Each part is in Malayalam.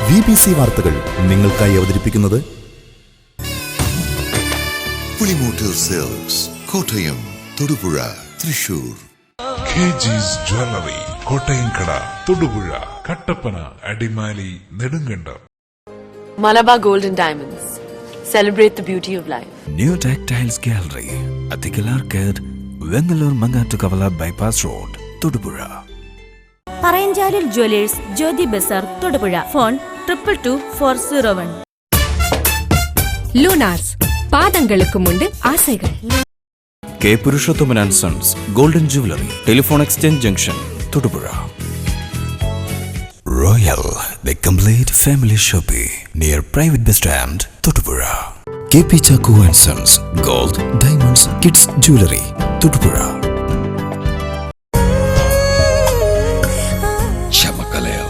BBC വാർത്തകൾ നിങ്ങൾക്കായി അവതരിപ്പിക്കുന്നത് Pulimoottil silks, Kottayam, Thodupuzha, Thrissur. KG's Jewelry, കോട്ടയംകട, Thodupuzha, Kattappana, Adimali, Nedumkandam. Malabar Gold and Diamonds. Celebrate the beauty of life. New Textiles Gallery, Athigal Arcade, Vengalur Mangatukavala Bypass Road, Todupuzha. Parayanchalil jewellers, Jyothi Bazar, Thodupuzha. Phone 222401. Lunars, പാദங்களுக்கும் ആസൈകൾ. K. Purushothaman and Sons, Golden Jewelry, Telephone Exchange Junction, Todupuzha. Royal, the complete family shopping near Private Bus Stand, Todupuzha. KP Chaku and Sons, Gold, Diamonds, Kids Jewelry, Todupuzha. Chamakalaya,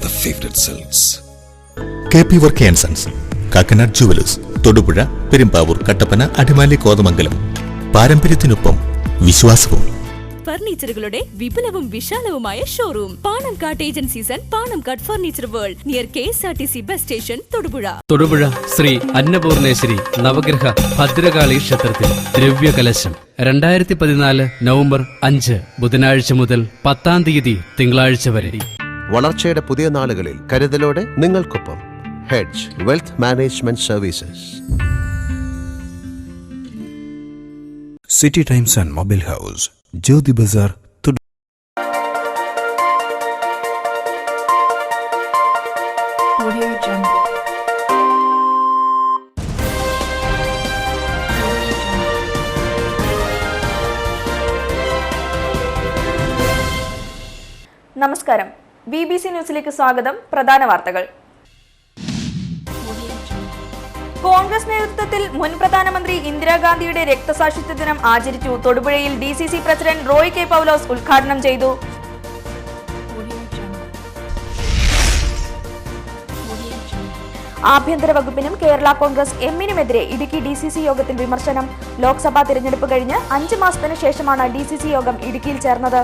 the favorite silks. KP Work and Sons, Kakkanad jewellers, Thodupuzha, Perumbavoor, Kattappana, Adimali, Kothamangalam. പാരമ്പര്യത്തിനൊപ്പം വിശ്വാസവും. ഫർണിച്ചറുകളുടെ വിപുലവും വിശാലവുമായ showroom Panamkad agencies and Panamkad furniture world near KSRTC bus station, Thodupuzha. Thodupuzha Shri Annapoorneshwari Navagraha Bhadrakali ക്ഷേത്രത്തിൽ ദ്രവ്യകലശം 2014 നവംബർ 5 ബുധനാഴ്ച മുതൽ 10 തീയതി തിങ്കളാഴ്ച വരെ. വളർച്ചയുടെ പുതിയ നാളുകളിൽ കരുതലോടെ നിങ്ങൾക്കൊപ്പം hedge wealth management services. City Times and Mobile House, Jyoti Bazaar, Todupuzha. നമസ്കാരം. BBC ന്യൂസിലേക്ക് സ്വാഗതം. പ്രധാന വാർത്തകൾ. കോൺഗ്രസ് നേതൃത്വത്തിൽ മുൻ പ്രധാനമന്ത്രി ഇന്ദിരാഗാന്ധിയുടെ രക്തസാക്ഷിത്വ ദിനം ആചരിച്ചു. തൊടുപുഴയിൽ DCC president Roy K Paulose ഉദ്ഘാടനം ചെയ്തു. ആഭ്യന്തര വകുപ്പിനും കേരള കോൺഗ്രസ് എമ്മിനുമെതിരെ ഇടുക്കി DCC യോഗത്തിൽ വിമർശനം. ലോക്സഭാ തിരഞ്ഞെടുപ്പ് കഴിഞ്ഞ് 5 മാസത്തിനു ശേഷമാണ് DCC യോഗം ഇടുക്കിയിൽ ചേർന്നത്.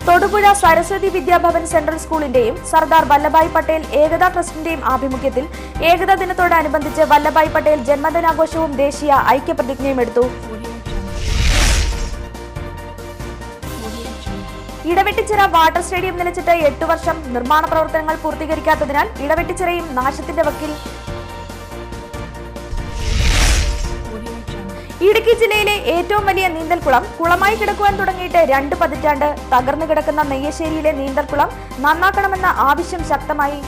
തൊടുപുഴ സരസ്വതി വിദ്യാഭവൻ സെൻട്രൽ സ്കൂളിന്റെയും സർദാർ വല്ലഭായ് പട്ടേൽ ഏകതാ ട്രസ്റ്റിന്റെയും ആഭിമുഖ്യത്തിൽ ഏകതാ ദിനത്തോടനുബന്ധിച്ച് വല്ലഭായ് പട്ടേൽ ജന്മദിനാഘോഷവും ദേശീയ ഐക്യപ്രതിജ്ഞയും എടുത്തു. ഇടവെട്ടിച്ചിറ വാട്ടർ സ്റ്റേഡിയം നിലച്ചിട്ട് 8 വർഷം. നിർമ്മാണ പ്രവർത്തനങ്ങൾ പൂർത്തീകരിക്കാത്തതിനാൽ ഇടവെട്ടിച്ചിറയും നാശത്തിന്റെ വക്കിൽ. ഇടുക്കി ജില്ലയിലെ ഏറ്റവും വലിയ നീന്തൽക്കുളം കുളമായി കിടക്കുവാൻ തുടങ്ങിയിട്ട് 2 പതിറ്റാണ്ട്. തകർന്നു കിടക്കുന്ന നെയ്യശ്ശേരിയിലെ നീന്തൽക്കുളം നന്നാക്കണമെന്ന ആവശ്യം ശക്തമായി.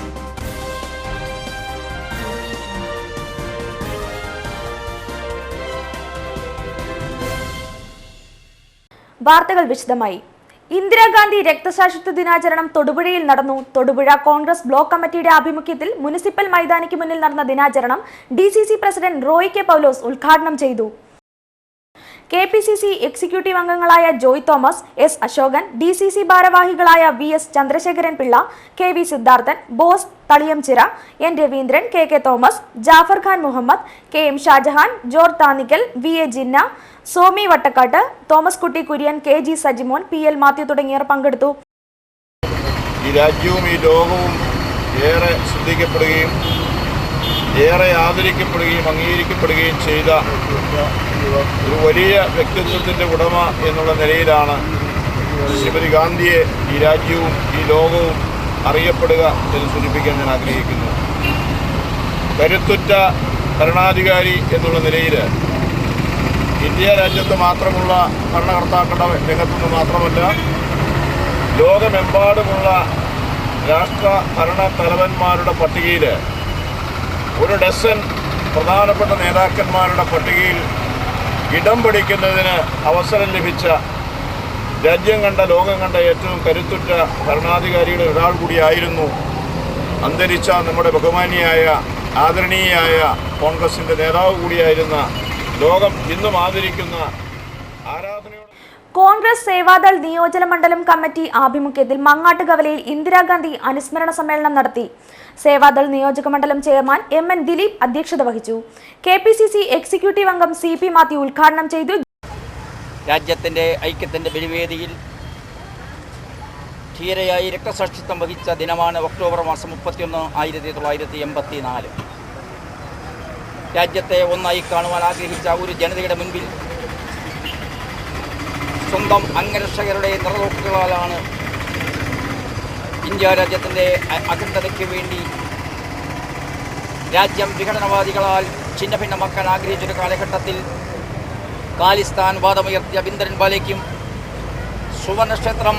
വാർത്തകൾ വിശദമായി. ഇന്ദിരാഗാന്ധി രക്തസാക്ഷിത്വ ദിനാചരണം തൊടുപുഴയിൽ നടന്നു. തൊടുപുഴ കോൺഗ്രസ് ബ്ലോക്ക് കമ്മിറ്റിയുടെ ആഭിമുഖ്യത്തിൽ മുനിസിപ്പൽ മൈതാനിക്ക് മുന്നിൽ നടന്ന ദിനാചരണം DCC president Roy K Paulose ഉദ്ഘാടനം ചെയ്തു. KPCC എക്സിക്യൂട്ടീവ് അംഗങ്ങളായ ജോയ് തോമസ്, S അശോകൻ, DCC ഭാരവാഹികളായ VS Chandrasekharan Pillai, KV Siddharthan, Bose Thaliyamchira, N Raveendran, KK Thomas, Jafar Khan Muhammad, KM Shajahan, George Thanikkal, VA Jinna, Somi Vattakkattu, Thomas Kutty Kurian, KG Sajimon, PL Mathew തുടങ്ങിയവർ പങ്കെടുത്തു. ഈ രാജ്യവും ഈ ലോകവും ഏറെ ശ്രദ്ധിക്കപ്പെടുകയും ഏറെ ആദരിക്കപ്പെടുകയും അംഗീകരിക്കപ്പെടുകയും ചെയ്ത ഒരു വലിയ വ്യക്തിത്വത്തിൻ്റെ ഉടമ എന്നുള്ള നിലയിലാണ് ശ്രീമതി ഗാന്ധിയെ ഈ രാജ്യവും ഈ ലോകവും അറിയപ്പെടുക എന്ന് സൂചിപ്പിക്കാൻ ഞാൻ ആഗ്രഹിക്കുന്നു. കരുത്തുറ്റ ഭരണാധികാരി എന്നുള്ള നിലയിൽ ഇന്ത്യ രാജ്യത്ത് മാത്രമുള്ള ഭരണകർത്താക്കളുടെ രംഗത്തുനിന്ന് മാത്രമല്ല ലോകമെമ്പാടുമുള്ള രാഷ്ട്ര ഭരണ തലവന്മാരുടെ പട്ടികയിൽ 1 ഡസൻ പ്രധാനപ്പെട്ട നേതാക്കന്മാരുടെ പട്ടികയിൽ ഇടം പിടിക്കുന്നതിന് അവസരം ലഭിച്ച രാജ്യം കണ്ട ലോകം കണ്ട ഏറ്റവും കരുത്തുറ്റ ഭരണാധികാരികളിൽ ഒരാൾ കൂടിയായിരുന്നു അന്തരിച്ച നമ്മുടെ ബഹുമാനിയായ ആദരണീയയായ കോൺഗ്രസിൻ്റെ നേതാവ് കൂടിയായിരുന്ന ലോകം ഇന്നും ആദരിക്കുന്ന ആരാധനയോടെ. കോൺഗ്രസ് സേവാദൾ നിയോജന മണ്ഡലം കമ്മിറ്റി ആഭിമുഖ്യത്തിൽ മങ്ങാട്ടുകവലയിൽ ഇന്ദിരാഗാന്ധി അനുസ്മരണ സമ്മേളനം നടത്തി. സേവാദൾ നിയോജക മണ്ഡലം ചെയർമാൻ MN ദിലീപ് അധ്യക്ഷത വഹിച്ചു. KPCC എക്സിക്യൂട്ടീവ് അംഗം CP മാത്യു ഉദ്ഘാടനം ചെയ്തു. രാജ്യത്തിൻ്റെ ഐക്യത്തിൻ്റെ ബലിവേദിയിൽ ധീരയായി രക്തസാക്ഷിത്വം വഹിച്ച ദിനമാണ് ഒക്ടോബർ മാസം 31, 1984. രാജ്യത്തെ ഒന്നായി കാണുവാൻ ആഗ്രഹിച്ച ഒരു ജനതയുടെ മുൻപിൽ സ്വന്തം അംഗരക്ഷകരുടെ നിറനോക്കുകളാലാണ് ഇന്ത്യ രാജ്യത്തിൻ്റെ അഖണ്ഡതയ്ക്ക് വേണ്ടി രാജ്യം വിഘടനവാദികളാൽ ഛിന്ന ഭിന്നമാക്കാൻ ആഗ്രഹിച്ചൊരു കാലഘട്ടത്തിൽ ഖാലിസ്ഥാൻ വാദമുയർത്തിയ ബിന്ദരൻവാലയ്ക്കും സുവർണക്ഷേത്രം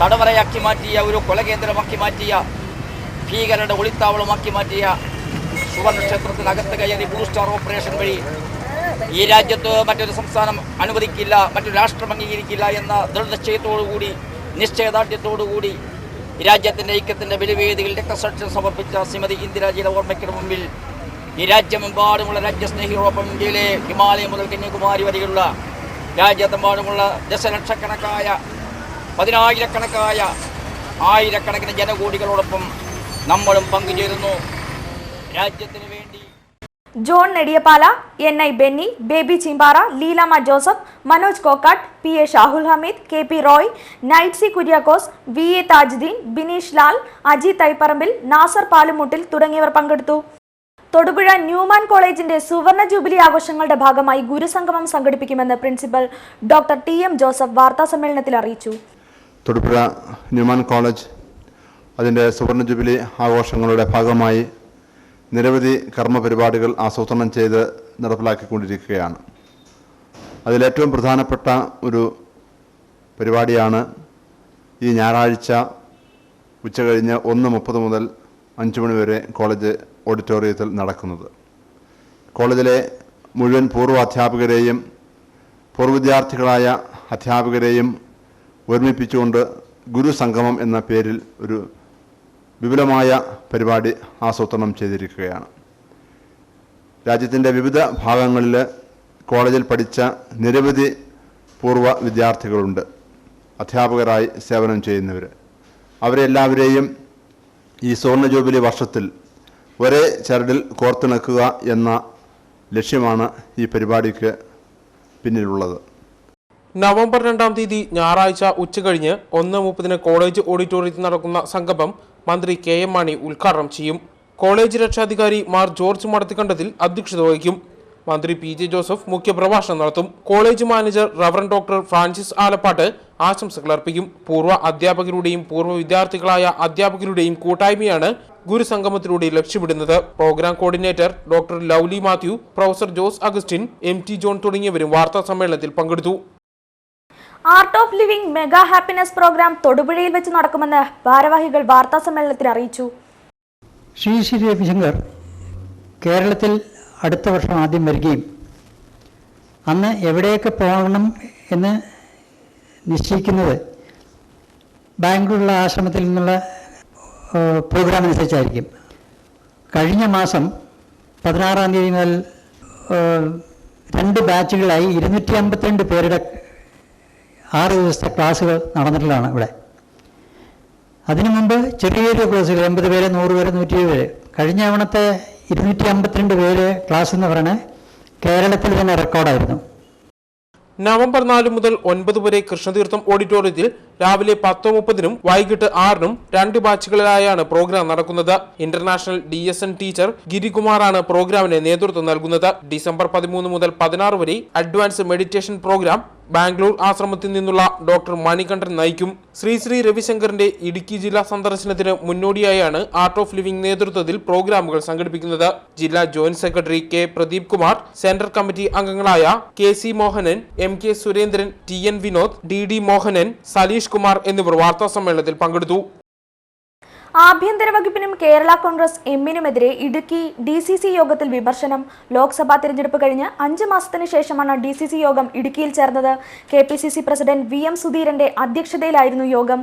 തടവറയാക്കി മാറ്റിയ ഒരു കൊലകേന്ദ്രമാക്കി മാറ്റിയ ഭീകരരുടെ ഒളിത്താവളമാക്കി മാറ്റിയ സുവർണക്ഷേത്രത്തിനകത്ത് കയറി ബ്ലൂ സ്റ്റാർ ഓപ്പറേഷൻ വഴി ഈ രാജ്യത്ത് മറ്റൊരു സംസ്ഥാനം അനുവദിക്കില്ല, മറ്റൊരു രാഷ്ട്രം അംഗീകരിക്കില്ല എന്ന ദൃഢനിശ്ചയത്തോടുകൂടി നിശ്ചയദാർഢ്യത്തോടുകൂടി രാജ്യത്തിൻ്റെ ഐക്യത്തിൻ്റെ ബലിവേദിയിൽ രക്തസാക്ഷ്യം സമർപ്പിച്ച ശ്രീമതി ഇന്ദിരാജിയുടെ ഓർമ്മയ്ക്ക് മുമ്പിൽ ഈ രാജ്യമെമ്പാടുമുള്ള രാജ്യസ്നേഹികളോടൊപ്പം ഇന്ത്യയിലെ ഹിമാലയം മുതൽ കന്യാകുമാരി വരെയുള്ള രാജ്യത്തെമ്പാടുമുള്ള ദശലക്ഷക്കണക്കായ, പതിനായിരക്കണക്കായ, ആയിരക്കണക്കിന് ജനകോടികളോടൊപ്പം നമ്മളും പങ്കുചേരുന്നു രാജ്യത്തിന് വേണ്ടി. John Nediyapala, NI Benny, Baby Chimpara, Leelamma Joseph, Manoj Kokkattu, PA Shahul Hameed, KP Roy, Knight C Kuriakose, VA Thajudheen, Bineesh Lal, Aji Thaiparambil, Nasar Palumuttil തുടങ്ങിയവർ പങ്കെടുത്തു. തൊടുപുഴ ന്യൂമാൻ കോളേജിന്റെ സുവർണ ജൂബിലി ആഘോഷങ്ങളുടെ ഭാഗമായി ഗുരുസംഗമം സംഘടിപ്പിക്കുമെന്ന് പ്രിൻസിപ്പൽ ഡോക്ടർ TM ജോസഫ് വാർത്താസമ്മേളനത്തിൽ അറിയിച്ചു. തൊടുപുഴ ന്യൂമാൻ കോളേജ് അതിൻ്റെ സുവർണ ജൂബിലി ആഘോഷങ്ങളുടെ ഭാഗമായി നിരവധി കർമ്മ പരിപാടികൾ ആസൂത്രണം ചെയ്ത് നടപ്പിലാക്കിക്കൊണ്ടിരിക്കുകയാണ്. അതിലേറ്റവും പ്രധാനപ്പെട്ട ഒരു പരിപാടിയാണ് ഈ ഞായറാഴ്ച ഉച്ചകഴിഞ്ഞ് 1:30 മുതൽ 5 മണി വരെ കോളേജ് ഓഡിറ്റോറിയത്തിൽ നടക്കുന്നത്. കോളേജിലെ മുഴുവൻ പൂർവ്വ അധ്യാപകരെയും പൂർവ്വ വിദ്യാർത്ഥികളായ അധ്യാപകരെയും ഒരുമിപ്പിച്ചുകൊണ്ട് ഗുരുസംഗമം എന്ന പേരിൽ ഒരു വിപുലമായ പരിപാടി ആസൂത്രണം ചെയ്തിരിക്കുകയാണ്. രാജ്യത്തിൻ്റെ വിവിധ ഭാഗങ്ങളിൽ കോളേജിൽ പഠിച്ച നിരവധി പൂർവ്വ വിദ്യാർത്ഥികളുണ്ട്, അധ്യാപകരായി സേവനം ചെയ്യുന്നവർ. അവരെല്ലാവരെയും ഈ സുവർണ ജൂബിലി വർഷത്തിൽ ഒരേ ചരടിൽ കോർത്തിണക്കുക എന്ന ലക്ഷ്യമാണ് ഈ പരിപാടിക്ക് പിന്നിലുള്ളത്. നവംബർ 2-ാം തീയതി ഞായറാഴ്ച ഉച്ചകഴിഞ്ഞ് 1:30 കോളേജ് ഓഡിറ്റോറിയത്തിൽ നടക്കുന്ന സംഗമം മന്ത്രി KM മാണി ഉദ്ഘാടനം ചെയ്യും. കോളേജ് രക്ഷാധികാരി മാർ ജോർജ് മടത്തിക്കണ്ടത്തിൽ അധ്യക്ഷത വഹിക്കും. മന്ത്രി PJ ജോസഫ് മുഖ്യപ്രഭാഷണം നടത്തും. College manager reverend doctor Francis Alappatt ആശംസകൾ അർപ്പിക്കും. പൂർവ്വ അധ്യാപകരുടെയും പൂർവ്വ വിദ്യാർത്ഥികളായ അധ്യാപകരുടെയും കൂട്ടായ്മയാണ് ഗുരുസംഗമത്തിലൂടെ ലക്ഷ്യമിടുന്നത്. Programme coordinator doctor Lovely Mathew, professor Jose Augustine, MT John തുടങ്ങിയവരും വാർത്താ സമ്മേളനത്തിൽ പങ്കെടുത്തു. Art of Living mega happiness programme തൊടുപുഴയിൽ വെച്ച് നടക്കുമെന്ന് ഭാരവാഹികൾ വാർത്താ സമ്മേളനത്തിൽ അറിയിച്ചു. ശ്രീ രവിശങ്കർ കേരളത്തിൽ അടുത്ത വർഷം ആദ്യം വരികയും അന്ന് എവിടെയൊക്കെ പോകണം എന്ന് നിശ്ചയിക്കുന്നത് ബാംഗ്ലൂരിലുള്ള ആശ്രമത്തിൽ നിന്നുള്ള പ്രോഗ്രാം അനുസരിച്ചായിരിക്കും. കഴിഞ്ഞ മാസം 16-ാം തീയതി മുതൽ 2 ബാച്ചുകളായി 252 പേരുടെ 6 ദിവസത്തെ ക്ലാസ്സുകൾ നടന്നിട്ടുള്ളതാണ് ഇവിടെ. അതിനു മുമ്പ് ചെറിയൊരു ക്ലാസ്സുകൾ 80 പേര്, 100 പേര്, 120 പേര്. കഴിഞ്ഞ തവണത്തെ 252 പേര് ക്ലാസ് എന്ന് പറയുന്നത് കേരളത്തിൽ തന്നെ റെക്കോർഡായിരുന്നു. നവംബർ 4 മുതൽ 9 വരെ കൃഷ്ണതീർത്ഥം ഓഡിറ്റോറിയത്തിൽ രാവിലെ 10:30 വൈകിട്ട് 6 2 ബാച്ചുകളിലായാണ് പ്രോഗ്രാം നടക്കുന്നത്. ഇന്റർനാഷണൽ DSN ടീച്ചർ ഗിരികുമാറാണ് പ്രോഗ്രാമിന് നേതൃത്വം നൽകുന്നത്. ഡിസംബർ 13 മുതൽ 16 വരെ അഡ്വാൻസ് മെഡിറ്റേഷൻ പ്രോഗ്രാം ബാംഗ്ലൂർ ആശ്രമത്തിൽ നിന്നുള്ള ഡോക്ടർ മണികണ്ഠൻ നയിക്കും. ശ്രീ രവിശങ്കറിന്റെ ഇടുക്കി ജില്ലാ സന്ദർശനത്തിന് മുന്നോടിയായാണ് ആർട്ട് ഓഫ് ലിവിംഗ് നേതൃത്വത്തിൽ പ്രോഗ്രാമുകൾ സംഘടിപ്പിക്കുന്നത്. ജില്ലാ joint secretary K Pradeep Kumar, central committee അംഗങ്ങളായ KC Mohanan, MK Surendran, TN Vinod, DD Mohanan, Saleesh Kumar എന്നിവർ വാർത്താ സമ്മേളനത്തിൽ പങ്കെടുത്തു. ആഭ്യന്തര വകുപ്പിനും കേരള കോൺഗ്രസ് എമ്മിനുമെതിരെ ഇടുക്കി DCC യോഗത്തിൽ വിമർശനം. ലോക്സഭാ തിരഞ്ഞെടുപ്പ് കഴിഞ്ഞ് 5 മാസത്തിന് ശേഷമാണ് DCC യോഗം ഇടുക്കിയിൽ ചേർന്നത്. KPCC പ്രസിഡന്റ് VM സുധീരന്റെ അധ്യക്ഷതയിലായിരുന്നു യോഗം.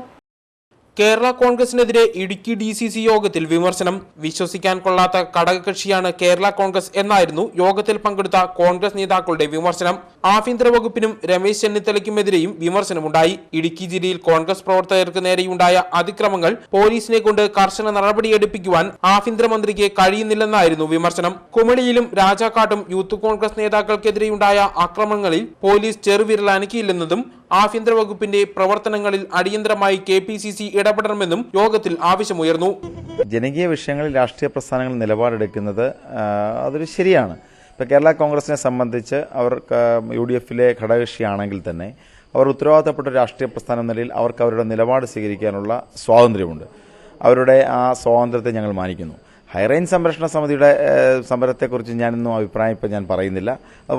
കേരള കോൺഗ്രസിനെതിരെ ഇടുക്കി DCC യോഗത്തിൽ വിമർശനം. വിശ്വസിക്കാൻ കൊള്ളാത്ത ഘടകകക്ഷിയാണ് കേരള കോൺഗ്രസ് എന്നായിരുന്നു യോഗത്തിൽ പങ്കെടുത്ത കോൺഗ്രസ് നേതാക്കളുടെ വിമർശനം. ആഭ്യന്തര വകുപ്പിനും രമേശ് ചെന്നിത്തലയ്ക്കുമെതിരെയും വിമർശനമുണ്ടായി. ഇടുക്കി ജില്ലയിൽ കോൺഗ്രസ് പ്രവർത്തകർക്ക് നേരെയുണ്ടായ അതിക്രമങ്ങൾ പോലീസിനെ കൊണ്ട് കർശന നടപടിയെടുപ്പിക്കുവാൻ ആഭ്യന്തരമന്ത്രിക്ക് കഴിയുന്നില്ലെന്നായിരുന്നു വിമർശനം. കുമളിയിലും രാജാക്കാട്ടും യൂത്ത് കോൺഗ്രസ് നേതാക്കൾക്കെതിരെയുണ്ടായ ആക്രമണങ്ങളിൽ പോലീസ് ചെറുവിരൽ അനക്കിയില്ലെന്നതും ആഭ്യന്തര വകുപ്പിന്റെ പ്രവർത്തനങ്ങളിൽ അടിയന്തരമായി KPCC ഇടപെടണമെന്നും യോഗത്തിൽ ആവശ്യമുയർന്നു. ജനകീയ വിഷയങ്ങളിൽ രാഷ്ട്രീയ പ്രസ്ഥാനങ്ങൾ നിലപാടെടുക്കുന്നത് അതൊരു ശരിയാണ്. ഇപ്പോൾ കേരള കോൺഗ്രസിനെ സംബന്ധിച്ച് അവർ UDFിലെ ഘടകകക്ഷിയാണെങ്കിൽ തന്നെ അവർ ഉത്തരവാദിത്തപ്പെട്ട രാഷ്ട്രീയ പ്രസ്ഥാനം നിലയിൽ അവർക്ക് അവരുടെ നിലപാട് സ്വീകരിക്കാനുള്ള സ്വാതന്ത്ര്യമുണ്ട്. അവരുടെ ആ സ്വാതന്ത്ര്യത്തെ ഞങ്ങൾ മാനിക്കുന്നു. ഹൈറേഞ്ച് സംരക്ഷണ സമിതിയുടെ സമരത്തെക്കുറിച്ച് ഞാനൊന്നും അഭിപ്രായം ഇപ്പം ഞാൻ പറയുന്നില്ല.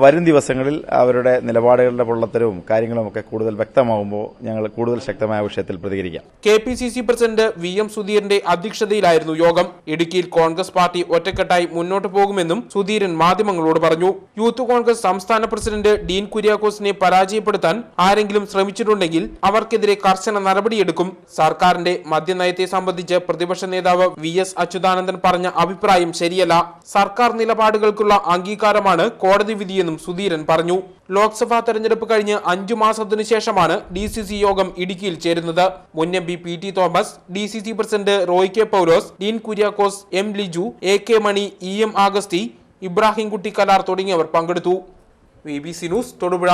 വരും ദിവസങ്ങളിൽ അവരുടെ നിലപാടുകളുടെ പൊള്ളത്തരവും കാര്യങ്ങളുമൊക്കെ കൂടുതൽ വ്യക്തമാകുമ്പോൾ ഞങ്ങൾ കൂടുതൽ ശക്തമായ വിഷയത്തിൽ പ്രതികരിക്കാം. KPCC പ്രസിഡന്റ് VM സുധീരന്റെ അധ്യക്ഷതയിലായിരുന്നു യോഗം. ഇടുക്കിയിൽ കോൺഗ്രസ് പാർട്ടി ഒറ്റക്കെട്ടായി മുന്നോട്ട് പോകുമെന്നും സുധീരൻ മാധ്യമങ്ങളോട് പറഞ്ഞു. യൂത്ത് കോൺഗ്രസ് സംസ്ഥാന പ്രസിഡന്റ് ഡീൻ കുര്യാക്കോസിനെ പരാജയപ്പെടുത്താൻ ആരെങ്കിലും ശ്രമിച്ചിട്ടുണ്ടെങ്കിൽ അവർക്കെതിരെ കർശന നടപടിയെടുക്കും. സർക്കാരിന്റെ മദ്യനയത്തെ സംബന്ധിച്ച് പ്രതിപക്ഷ നേതാവ് VS അച്യുതാനന്ദൻ പറഞ്ഞ അഭിപ്രായം ശരിയല്ല. സർക്കാർ നിലപാടുകൾക്കുള്ള അംഗീകാരമാണ് കോടതി വിധിയെന്നും സുധീരൻ പറഞ്ഞു. ലോക്സഭാ തെരഞ്ഞെടുപ്പ് കഴിഞ്ഞ് 5 മാസത്തിനു ശേഷമാണ് DCC യോഗം ഇടുക്കിയിൽ ചേരുന്നത്. മുൻ MP PT Thomas, DCC president Roy K Paulose, Dean Kuriakose, M Liju, AK Mani, EM Augusty, Ibrahim Kutty Kalar തുടങ്ങിയവർ പങ്കെടുത്തു. BBC news Thodupuzha.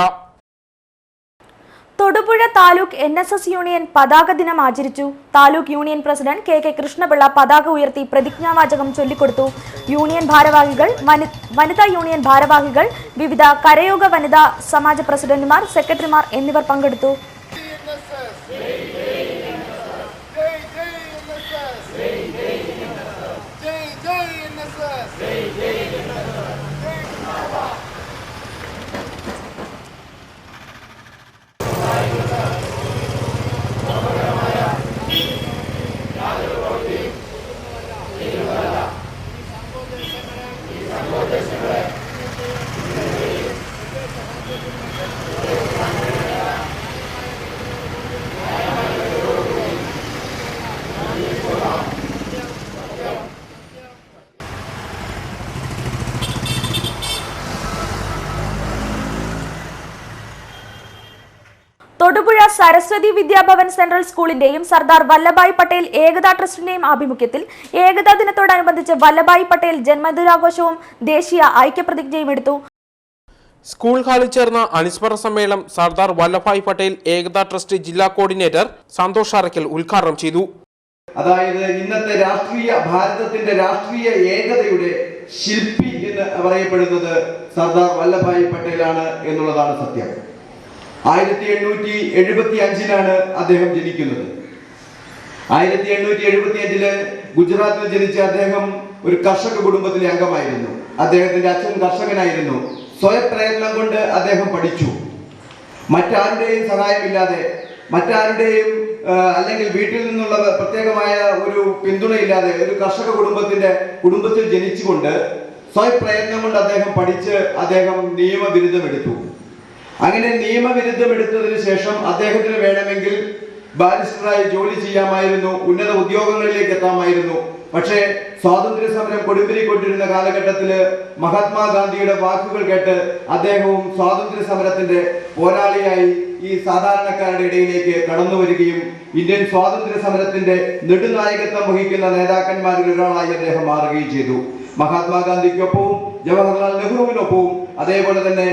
Thodupuzha taluk NSS union പതാക ദിനം ആചരിച്ചു. Taluk union president KK Krishnapillai പതാക ഉയർത്തി പ്രതിജ്ഞാവാചകം ചൊല്ലിക്കൊടുത്തു. യൂണിയൻ ഭാരവാഹികൾ, വനിതാ യൂണിയൻ ഭാരവാഹികൾ, വിവിധ കരയോഗ വനിതാ സമാജ പ്രസിഡന്റുമാർ, സെക്രട്ടറിമാർ എന്നിവർ പങ്കെടുത്തു. തൊടുപുഴ സരസ്വതി വിദ്യാഭവൻ സെൻട്രൽ സ്കൂളിന്റെയും സർദാർ വല്ലഭായ് പട്ടേൽ ഏകതാ ട്രസ്റ്റിന്റെയും ആഭിമുഖ്യത്തിൽ ഏകതാ ദിനത്തോടനുബന്ധിച്ച് വല്ലഭായ് പട്ടേൽ ജന്മദിനാഘോഷവും ദേശീയ ഐക്യപ്രതിജ്ഞയും എടുത്തു. സ്കൂൾ ഹാളിൽ ചേർന്ന അനുസ്മരണ സമ്മേളനം സർദാർ വല്ലഭായ് പട്ടേൽ ഏകതാ ട്രസ്റ്റ് ജില്ലാ കോർഡിനേറ്റർ സന്തോഷ് അറക്കൽ ഉദ്ഘാടനം ചെയ്തു. അതായത് ഇന്നത്തെ ഭാരതത്തിന്റെ രാഷ്ട്രീയ ഏകതയുടെ ശില്പി എന്ന് പറയപ്പെടുന്നത് സർദാർ വല്ലഭായ് പട്ടേലാണ് എന്നുള്ളതാണ് സത്യം. 1875 അദ്ദേഹം ജനിക്കുന്നത്. 1875 ഗുജറാത്തിൽ ജനിച്ച അദ്ദേഹം ഒരു കർഷക കുടുംബത്തിലെ അംഗമായിരുന്നു. അദ്ദേഹത്തിന്റെ അച്ഛൻ കർഷകനായിരുന്നു. സ്വയപ്രയത്നം കൊണ്ട് അദ്ദേഹം പഠിച്ചു. മറ്റാരുടെയും സഹായമില്ലാതെ, മറ്റാരുടെയും അല്ലെങ്കിൽ വീട്ടിൽ നിന്നുള്ള പ്രത്യേകമായ ഒരു പിന്തുണയില്ലാതെ ഒരു കർഷക കുടുംബത്തിൽ ജനിച്ചുകൊണ്ട് സ്വയപ്രയത്നം കൊണ്ട് അദ്ദേഹം പഠിച്ച് അദ്ദേഹം നിയമബിരുദം എടുത്തു. അങ്ങനെ നിയമബിരുദം എടുത്തതിന് ശേഷം അദ്ദേഹത്തിന് വേണമെങ്കിൽ ബാരിസ്റ്ററായി ജോലി ചെയ്യാമായിരുന്നു, ഉന്നത ഉദ്യോഗങ്ങളിലേക്ക് എത്താമായിരുന്നു. പക്ഷേ സ്വാതന്ത്ര്യ സമരം കൊടുമ്പിരിക്കൊണ്ടിരുന്ന കാലഘട്ടത്തിൽ മഹാത്മാഗാന്ധിയുടെ വാക്കുകൾ കേട്ട് അദ്ദേഹവും സ്വാതന്ത്ര്യ സമരത്തിന്റെ പോരാളിയായി ഈ സാധാരണക്കാരുടെ ഇടയിലേക്ക് കടന്നു വരികയും ഇന്ത്യൻ സ്വാതന്ത്ര്യ സമരത്തിന്റെ നെടുനായകത്വം വഹിക്കുന്ന നേതാക്കന്മാരിൽ ഒരാളായി അദ്ദേഹം മാറുകയും ചെയ്തു. മഹാത്മാഗാന്ധിക്കൊപ്പവും ജവഹർലാൽ നെഹ്റുവിനൊപ്പവും അതേപോലെ തന്നെ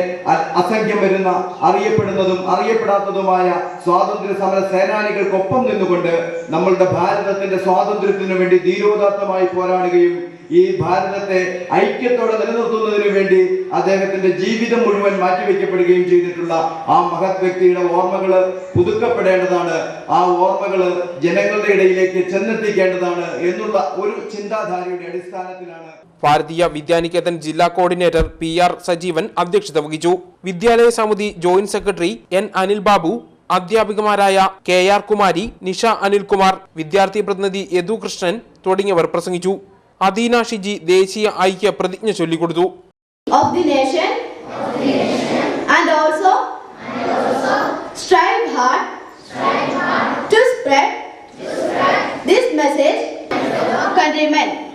അസംഖ്യം വരുന്ന അറിയപ്പെടുന്നതും അറിയപ്പെടാത്തതുമായ സ്വാതന്ത്ര്യ സമര സേനാനികൾക്കൊപ്പം നിന്നുകൊണ്ട് നമ്മളുടെ ഭാരതത്തിന്റെ സ്വാതന്ത്ര്യത്തിനു വേണ്ടി ധീരോദാത്തമായി പോരാടുകയും ഈ ഭാരതത്തെ ഐക്യത്തോടെ നിലനിർത്തുന്നതിന് വേണ്ടി അദ്ദേഹത്തിന്റെ ജീവിതം മുഴുവൻ മാറ്റിവെക്കപ്പെടുകയും ചെയ്തിട്ടുള്ള ആ മഹത് വ്യക്തിയുടെ ഓർമ്മകൾ പുതുക്കപ്പെടേണ്ടതാണ്. ആ ഓർമ്മകൾ ജനങ്ങളുടെ ഇടയിലേക്ക് ചെന്നെത്തിക്കേണ്ടതാണ് എന്നുള്ള ഒരു ചിന്താധാരയുടെ അടിസ്ഥാനത്തിലാണ് ഭാരതീയ വിദ്യാനികേതൻ ജില്ലാ കോർഡിനേറ്റർ PR സജീവൻ അധ്യക്ഷത വഹിച്ചു. വിദ്യാലയ സമിതി joint secretary N Anil Babu, അധ്യാപികമാരായ KR കുമാരി, നിഷ അനിൽകുമാർ, വിദ്യാർത്ഥി പ്രതിനിധി യദു കൃഷ്ണൻ തുടങ്ങിയവർ പ്രസംഗിച്ചു. അദീന ഷിജി ദേശീയ ഐക്യ പ്രതിജ്ഞ ചൊല്ലിക്കൊടുത്തു. And also strive hard to spread message, countrymen.